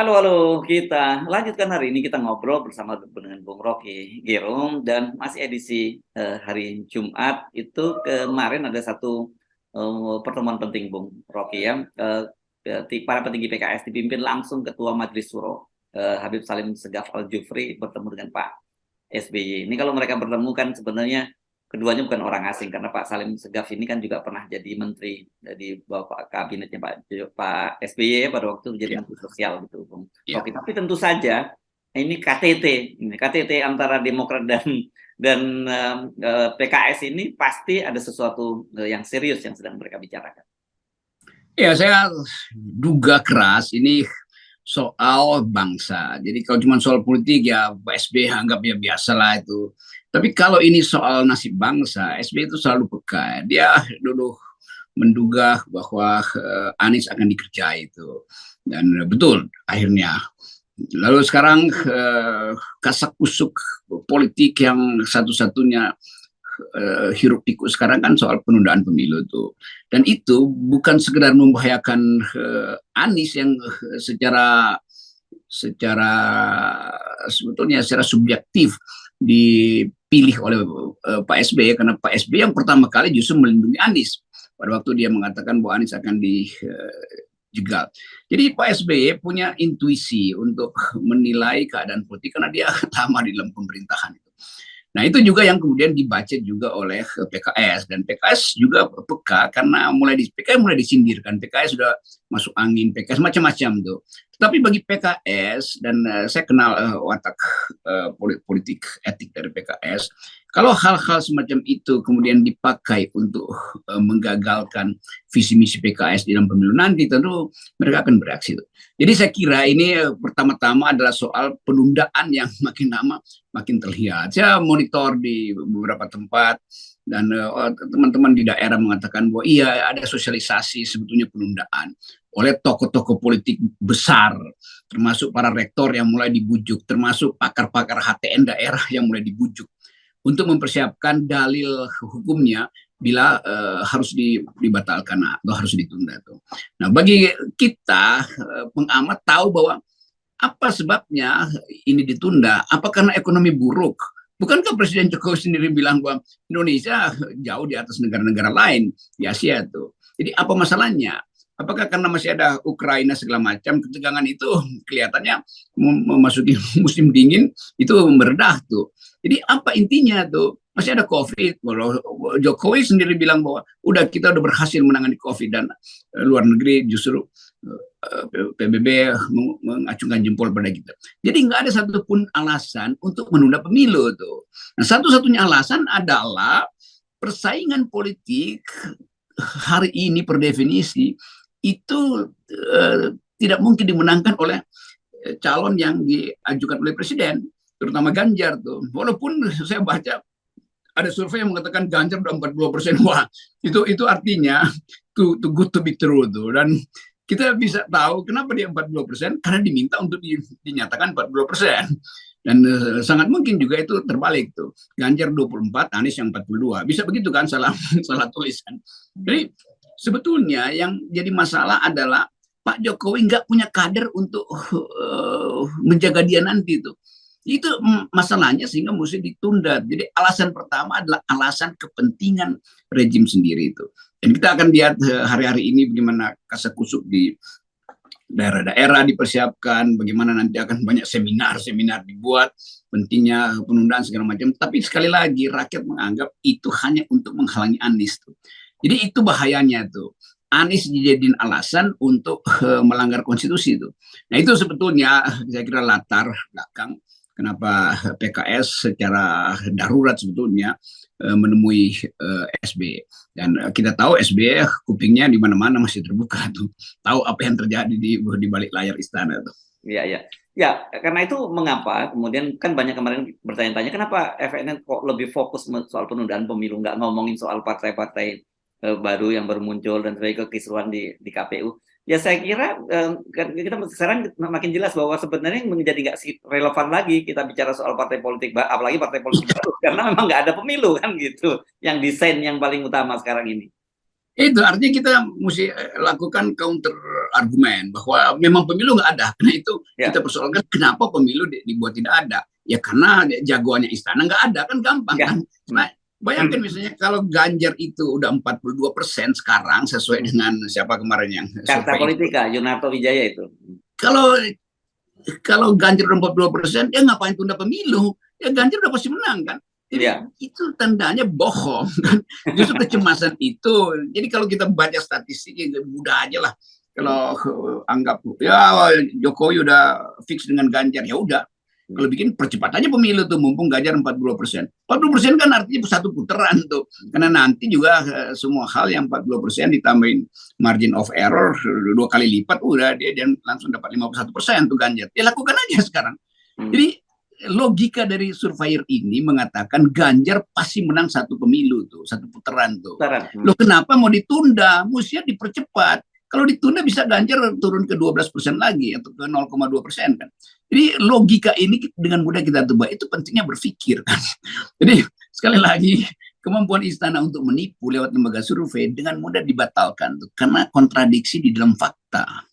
Halo, halo, kita lanjutkan hari ini kita ngobrol bersama dengan Bung Rocky Gerung dan masih edisi hari Jumat itu kemarin ada satu pertemuan penting Bung Rocky ya. Para petinggi PKS dipimpin langsung Ketua Majelis Suro Habib Salim Segaf Al Jufri bertemu dengan Pak SBY. Ini kalau mereka bertemu kan sebenarnya keduanya bukan orang asing karena Pak Salim Segaf ini kan juga pernah jadi menteri di bawah kabinetnya Pak SBY pada waktu menjadi Ya, menteri sosial gitu, Bung ya. Rocky. Tapi tentu saja ini KTT antara Demokrat dan PKS ini pasti ada sesuatu yang serius yang sedang mereka bicarakan. Ya, saya duga keras ini soal bangsa. Jadi kalau cuma soal politik ya Pak SBY anggap ya biasa lah itu. Tapi kalau ini soal nasib bangsa, SBY itu selalu peka. Dia dulu menduga bahwa Anies akan dikerjai itu. Dan betul akhirnya. Lalu sekarang kasak kusuk politik yang satu-satunya hiruk pikuk sekarang kan soal penundaan pemilu itu. Dan itu bukan sekedar membahayakan Anies yang secara secara sebetulnya secara subjektif dipilih oleh Pak SBY karena Pak SBY yang pertama kali justru melindungi Anies pada waktu dia mengatakan bahwa Anies akan dijegal. Jadi Pak SBY punya intuisi untuk menilai keadaan politik karena dia lama di dalam pemerintahan itu. Nah itu juga yang kemudian dibaca juga oleh PKS dan PKS juga peka karena PKS mulai disindirkan, PKS sudah masuk angin, PKS macam-macam tuh. Tapi bagi PKS dan saya kenal watak politik etik dari PKS, kalau hal-hal semacam itu kemudian dipakai untuk menggagalkan visi misi PKS di dalam pemilu nanti, tentu mereka akan bereaksi. Jadi saya kira ini pertama-tama adalah soal penundaan yang makin lama makin terlihat. Saya monitor di beberapa tempat dan teman-teman di daerah mengatakan bahwa iya ada sosialisasi sebetulnya penundaan oleh tokoh-tokoh politik besar, termasuk para rektor yang mulai dibujuk, termasuk pakar-pakar HTN daerah yang mulai dibujuk untuk mempersiapkan dalil hukumnya bila harus dibatalkan atau harus ditunda tuh. Nah, bagi kita pengamat tahu bahwa apa sebabnya ini ditunda? Apa karena ekonomi buruk? Bukankah Presiden Jokowi sendiri bilang bahwa Indonesia jauh di atas negara-negara lain di Asia tuh? Jadi apa masalahnya? Apakah karena masih ada Ukraina segala macam ketegangan itu kelihatannya memasuki musim dingin itu meredah tuh. Jadi apa intinya tuh? Masih ada COVID. Kalau Jokowi sendiri bilang bahwa udah kita udah berhasil menangani COVID dan luar negeri justru PBB mengacungkan jempol pada kita. Jadi nggak ada satupun alasan untuk menunda pemilu tuh. Nah, satu-satunya alasan adalah persaingan politik hari ini per definisi itu tidak mungkin dimenangkan oleh calon yang diajukan oleh presiden, terutama Ganjar tuh. Walaupun saya baca ada survei yang mengatakan Ganjar udah 40%. Wah, itu artinya too good to be true tuh. Dan kita bisa tahu kenapa dia 40%, karena diminta untuk dinyatakan 40%. Dan sangat mungkin juga itu terbalik tuh. Ganjar 24, Anies yang 42. Bisa begitu kan salah salah tulisan. Jadi sebetulnya yang jadi masalah adalah Pak Jokowi nggak punya kader untuk menjaga dia nanti tuh. Itu masalahnya sehingga mesti ditunda. Jadi alasan pertama adalah alasan kepentingan rejim sendiri itu. Dan kita akan lihat hari-hari ini bagaimana kasakusuk di daerah-daerah dipersiapkan, bagaimana nanti akan banyak seminar-seminar dibuat, pentingnya penundaan segala macam. Tapi sekali lagi rakyat menganggap itu hanya untuk menghalangi Anies tuh. Jadi itu bahayanya tuh. Anies dijadiin alasan untuk melanggar konstitusi itu. Nah itu sebetulnya saya kira latar belakang kenapa PKS secara darurat sebetulnya menemui SBY. Dan kita tahu SBY kupingnya di mana-mana masih terbuka tuh. Tahu apa yang terjadi di balik layar istana tuh. Iya, iya. Ya, karena itu mengapa kemudian kan banyak kemarin bertanya-tanya kenapa FNN kok lebih fokus soal penundaan pemilu, nggak ngomongin soal partai-partai baru yang baru muncul dan sebagai kekisruhan di KPU. Ya saya kira kita sekarang makin jelas bahwa sebenarnya menjadi nggak relevan lagi kita bicara soal partai politik, apalagi partai politik baru, karena memang nggak ada pemilu kan gitu, yang desain yang paling utama sekarang ini. Itu artinya kita mesti lakukan counter argumen bahwa memang pemilu nggak ada. Karena itu kita Ya, persoalkan kenapa pemilu dibuat tidak ada. Ya karena jagoannya istana nggak ada, kan gampang kan. ya. Nah, Hmm. bayangkan misalnya kalau Ganjar itu udah 42% sekarang sesuai Hmm. dengan siapa kemarin yang Carta survei itu. Politika, Yunarto Wijaya itu. Kalau kalau Ganjar udah 42%, ya ngapain tunda pemilu? Ya Ganjar udah pasti menang kan. Jadi Ya. itu tandanya bohong kan. Justru kecemasan itu. Jadi kalau kita baca statistiknya mudah aja lah. Hmm. Kalau anggap ya Jokowi udah fix dengan Ganjar, ya udah. Kalau Hmm. bikin percepat aja pemilu tuh, mumpung Ganjar 40%. 40% kan artinya satu putaran tuh. Karena nanti juga semua hal yang 40% ditambahin margin of error 2 kali lipat, udah dia langsung dapat 51% tuh Ganjar. Ya lakukan aja sekarang. Hmm. Jadi logika dari surveyor ini mengatakan Ganjar pasti menang satu pemilu tuh, satu putaran tuh. Putaran. Loh kenapa mau ditunda? Mestinya dipercepat. Kalau ditunda bisa Ganjar turun ke 12% lagi atau ke 0,2% kan. Jadi logika ini dengan mudah kita tebak. Itu pentingnya berpikir kan. Jadi sekali lagi kemampuan istana untuk menipu lewat lembaga survei dengan mudah dibatalkan tuh, karena kontradiksi di dalam fakta.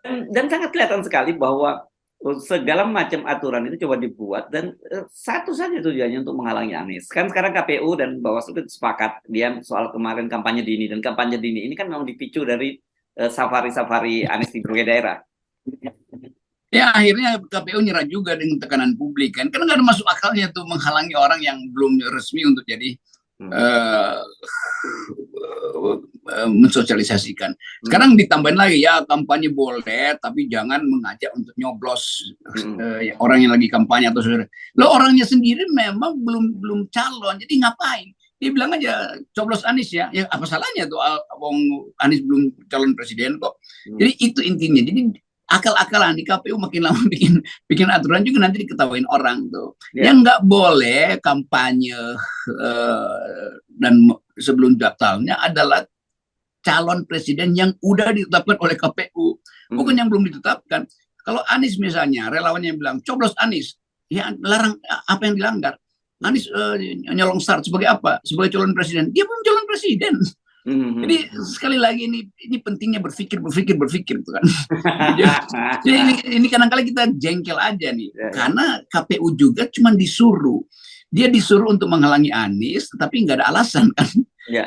Dan sangat kelihatan sekali bahwa segala macam aturan itu coba dibuat dan satu saja tujuannya untuk menghalangi Anies. Kan sekarang KPU dan Bawaslu itu sepakat dia soal kemarin kampanye dini, dan kampanye dini ini kan memang dipicu dari safari-safari Anies di berbagai daerah. Ya akhirnya KPU nyerah juga dengan tekanan publik kan, karena nggak ada masuk akalnya tuh menghalangi orang yang belum resmi untuk jadi Hmm. uh, mensosialisasikan. Hmm. Sekarang ditambahin lagi ya, kampanye boleh tapi jangan mengajak untuk nyoblos orang yang lagi kampanye atau saudara. Lo orangnya sendiri memang belum calon, jadi ngapain? Dia bilang aja coblos Anies ya apa salahnya tuh, Anies belum calon presiden kok. Jadi itu intinya. Jadi akal-akalan di KPU makin lama bikin aturan juga nanti diketawain orang tuh. Ya. Yang nggak boleh kampanye dan sebelum daftarnya adalah calon presiden yang udah ditetapkan oleh KPU, bukan yang belum ditetapkan. Kalau Anies misalnya, relawannya yang bilang coblos Anies, ya larang, apa yang dilanggar? Anies nyolong start sebagai apa? Sebagai calon presiden. Dia belum calon presiden. Jadi sekali lagi ini pentingnya berpikir tuh kan. Jadi ini kadang-kala kita jengkel aja nih, karena KPU juga cuma dia disuruh untuk menghalangi Anies, tapi nggak ada alasan kan.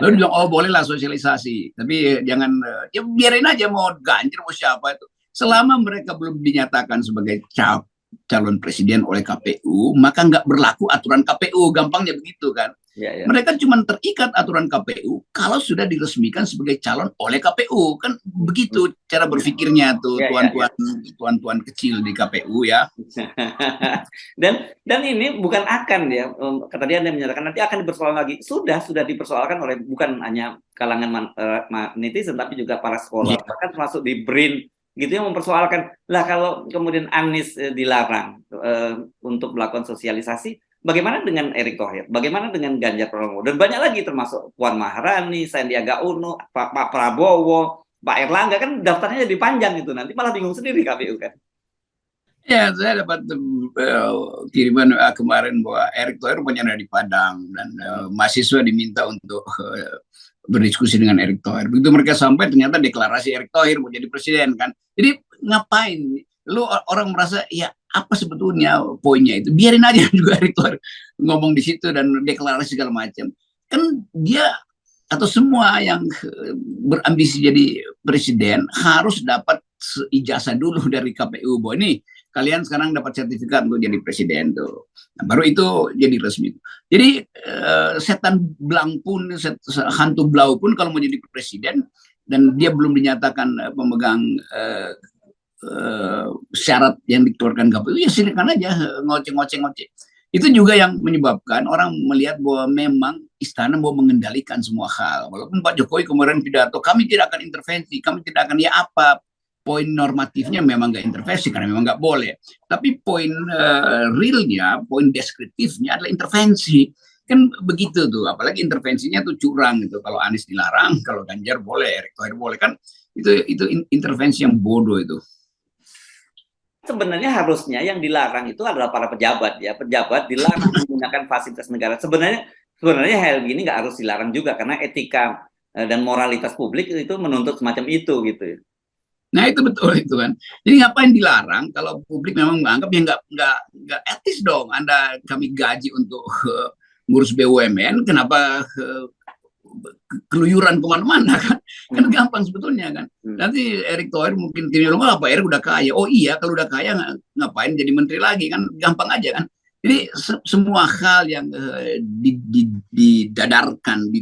Lalu bilang, oh bolehlah sosialisasi, tapi jangan, ya biarin aja mau Ganjar mau siapa itu. Selama mereka belum dinyatakan sebagai calon presiden oleh KPU, maka nggak berlaku aturan KPU, gampangnya begitu kan. Mereka cuma terikat aturan KPU kalau sudah diresmikan sebagai calon oleh KPU, kan begitu cara berpikirnya tuh tuan-tuan kecil di KPU ya. dan ini bukan akan ya, kata dia Anda menyatakan nanti akan dipersoalkan lagi. Sudah dipersoalkan oleh bukan hanya kalangan netizen tapi juga para scholar, bahkan termasuk di BRIN gitu yang mempersoalkan lah kalau kemudian Anies dilarang untuk melakukan sosialisasi, bagaimana dengan Erick Thohir, bagaimana dengan Ganjar Pranowo, dan banyak lagi termasuk Puan Maharani, Sandiaga Uno, Pak Prabowo, Pak Erlangga, kan daftarnya jadi panjang itu, nanti malah bingung sendiri KPU kan. Ya, saya dapat kiriman kemarin bahwa Erick Thohir punya di Padang dan mahasiswa diminta untuk berdiskusi dengan Erick Thohir. Begitu mereka sampai ternyata deklarasi Erick Thohir mau jadi presiden kan. Jadi ngapain? Lu orang merasa ya apa sebetulnya poinnya itu? Biarin aja juga Erick Thohir ngomong di situ dan deklarasi segala macam. Kan dia atau semua yang berambisi jadi presiden harus dapat ijazah dulu dari KPU bahwa ini kalian sekarang dapat sertifikat untuk jadi presiden tuh. Nah, baru itu jadi resmi. Jadi setan belang pun, hantu blau pun kalau mau jadi presiden dan dia belum dinyatakan pemegang syarat yang dikeluarkan KPU, ya silakan aja ngoceh. Itu juga yang menyebabkan orang melihat bahwa memang istana mau mengendalikan semua hal. Walaupun Pak Jokowi kemarin pidato, kami tidak akan intervensi, kami tidak akan, ya apa poin normatifnya memang nggak intervensi karena memang nggak boleh. Tapi poin realnya, poin deskriptifnya adalah intervensi. Kan begitu tuh, apalagi intervensinya tuh curang gitu. Kalau Anies dilarang, kalau Ganjar boleh, Erick Thohir boleh, kan itu intervensi yang bodoh itu. Sebenarnya harusnya yang dilarang itu adalah para pejabat ya, pejabat dilarang menggunakan fasilitas negara. Sebenarnya sebenarnya hal gini nggak harus dilarang juga karena etika dan moralitas publik itu menuntut semacam itu gitu ya. Nah itu betul itu kan. Jadi ngapain dilarang kalau publik memang menganggap ya nggak etis dong. Anda kami gaji untuk ngurus BUMN, kenapa keluyuran kemana-mana kan? Kan gampang sebetulnya kan. Nanti Erick Thohir mungkin tim rumah apa Erick udah kaya. Oh iya kalau udah kaya ngapain jadi menteri lagi kan? Gampang aja kan. Jadi semua hal yang didadarkan,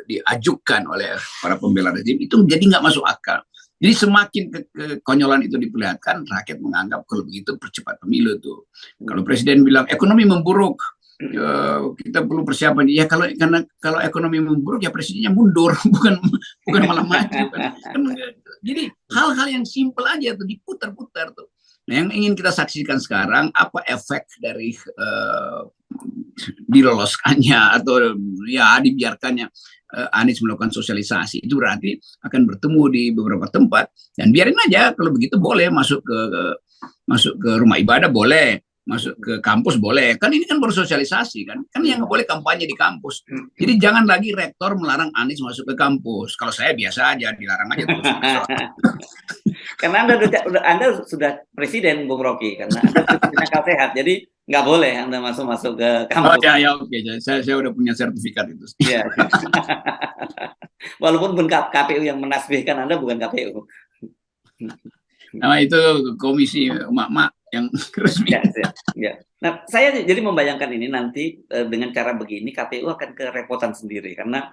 diajukan oleh para pembela rezim itu jadi nggak masuk akal. Jadi semakin kekonyolan itu diperlihatkan, rakyat menganggap kalau begitu percepat pemilu tuh. Kalau presiden bilang ekonomi memburuk, kita perlu persiapan. Ya karena kalau ekonomi memburuk ya presidennya mundur, bukan malah maju. Kan, jadi hal-hal yang simpel aja tuh diputar-putar tuh. Nah, yang ingin kita saksikan sekarang apa efek dari diloloskannya atau ya dibiarkannya Anies melakukan sosialisasi. Itu berarti akan bertemu di beberapa tempat dan biarin aja kalau begitu boleh masuk ke rumah ibadah boleh, masuk ke kampus boleh. Kan ini kan baru sosialisasi kan yang nggak boleh kampanye di kampus. Jadi jangan lagi rektor melarang Anies masuk ke kampus. Kalau saya biasa aja dilarang aja terus. Karena Anda sudah presiden, Bung Rocky, karena Anda presiden akal sehat, jadi nggak boleh Anda masuk ke kampus. Oh ya oke, saya udah punya sertifikat itu. Ya. Walaupun KPU yang menasbihkan Anda bukan KPU. Nah itu komisi emak-emak yang resmi. Ya. Nah saya jadi membayangkan ini nanti dengan cara begini KPU akan kerepotan sendiri karena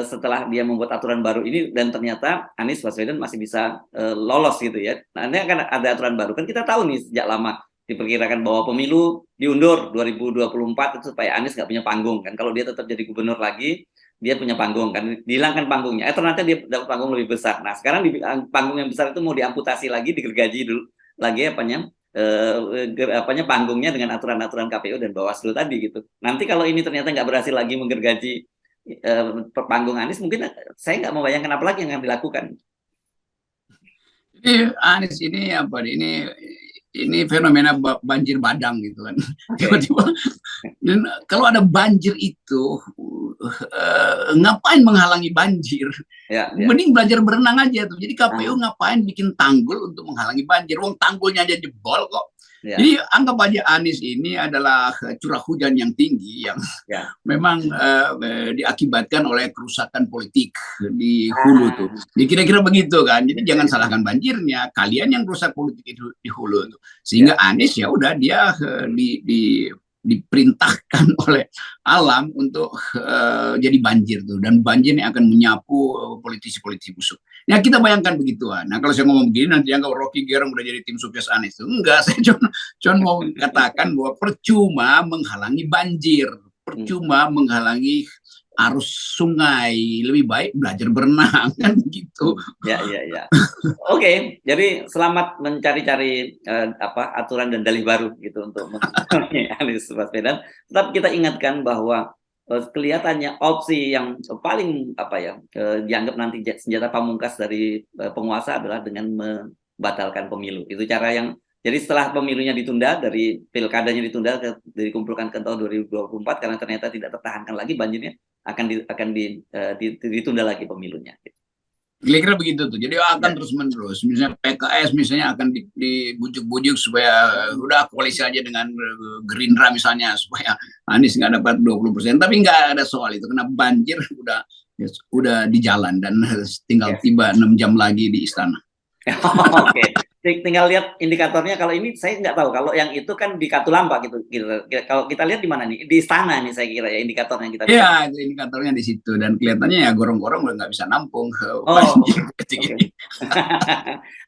setelah dia membuat aturan baru ini dan ternyata Anies Baswedan masih bisa lolos gitu ya. Nah, ini akan ada aturan baru kan kita tahu nih sejak lama diperkirakan bahwa pemilu diundur 2024 itu supaya Anies nggak punya panggung kan. Kalau dia tetap jadi gubernur lagi dia punya panggung kan, dihilangkan panggungnya. Ternyata dia dapat panggung lebih besar. Nah sekarang di panggung yang besar itu mau diamputasi lagi, digergaji dulu lagi apanya panggungnya dengan aturan-aturan KPU dan Bawaslu tadi gitu. Nanti kalau ini ternyata nggak berhasil lagi menggergaji panggung Anies, mungkin saya nggak membayangkan apa lagi yang akan dilakukan. Ini Anies ini apa? Ini fenomena banjir badang gitu kan. Tiba-tiba dan kalau ada banjir itu ngapain menghalangi banjir? Ya. Mending belajar berenang aja tuh. Jadi KPU ngapain bikin tanggul untuk menghalangi banjir? Wong tanggulnya aja jebol kok. Ya. Jadi anggap aja Anies ini adalah curah hujan yang tinggi yang memang diakibatkan oleh kerusakan politik di hulu tuh. Jadi kira-kira begitu kan. Jadi jangan salahkan banjirnya, kalian yang rusak politik itu di hulu tuh. Sehingga Anies ya udah dia diperintahkan oleh alam untuk jadi banjir tuh, dan banjir yang akan menyapu politisi-politisi busuk. Nah kita bayangkan begituan. Nah kalau saya ngomong begini nanti yang Rocky Gerung udah jadi tim sukses Anies tuh enggak, saya cuma mau katakan bahwa percuma menghalangi banjir, percuma menghalangi arus sungai, lebih baik belajar berenang kan begitu. Ya. Oke, jadi selamat mencari-cari aturan dan dalih baru gitu untuk Anies Baswedan. Tetap kita ingatkan bahwa kelihatannya opsi yang paling dianggap nanti senjata pamungkas dari penguasa adalah dengan membatalkan pemilu. Itu cara yang jadi setelah pemilunya ditunda, dari pilkadanya ditunda dikumpulkan ke tahun 2024 karena ternyata tidak tertahankan lagi banjirnya, akan ditunda lagi pemilunya. Kira-kira begitu tuh. Jadi akan terus-menerus. Misalnya PKS misalnya akan dibujuk-bujuk supaya udah koalisi aja dengan Gerindra misalnya supaya Anies nggak dapat 20%. Tapi nggak ada soal itu karena banjir udah di jalan dan tinggal tiba 6 jam lagi di istana. Oke. Tinggal lihat indikatornya. Kalau ini saya nggak tahu. Kalau yang itu kan di Katulampa gitu. Kalau kita lihat di mana nih? Di istana nih saya kira ya indikatornya kita. Iya, indikatornya di situ dan kelihatannya ya gorong-gorong udah nggak bisa nampung.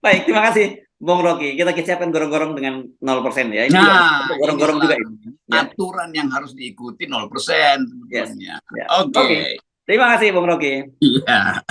Baik, terima kasih Bung Rocky. Kita siapkan gorong-gorong dengan 0% ya. Ini gorong-gorong juga ini. Aturan yang harus diikuti 0%. Oke. Terima kasih Bung Rocky. Iya.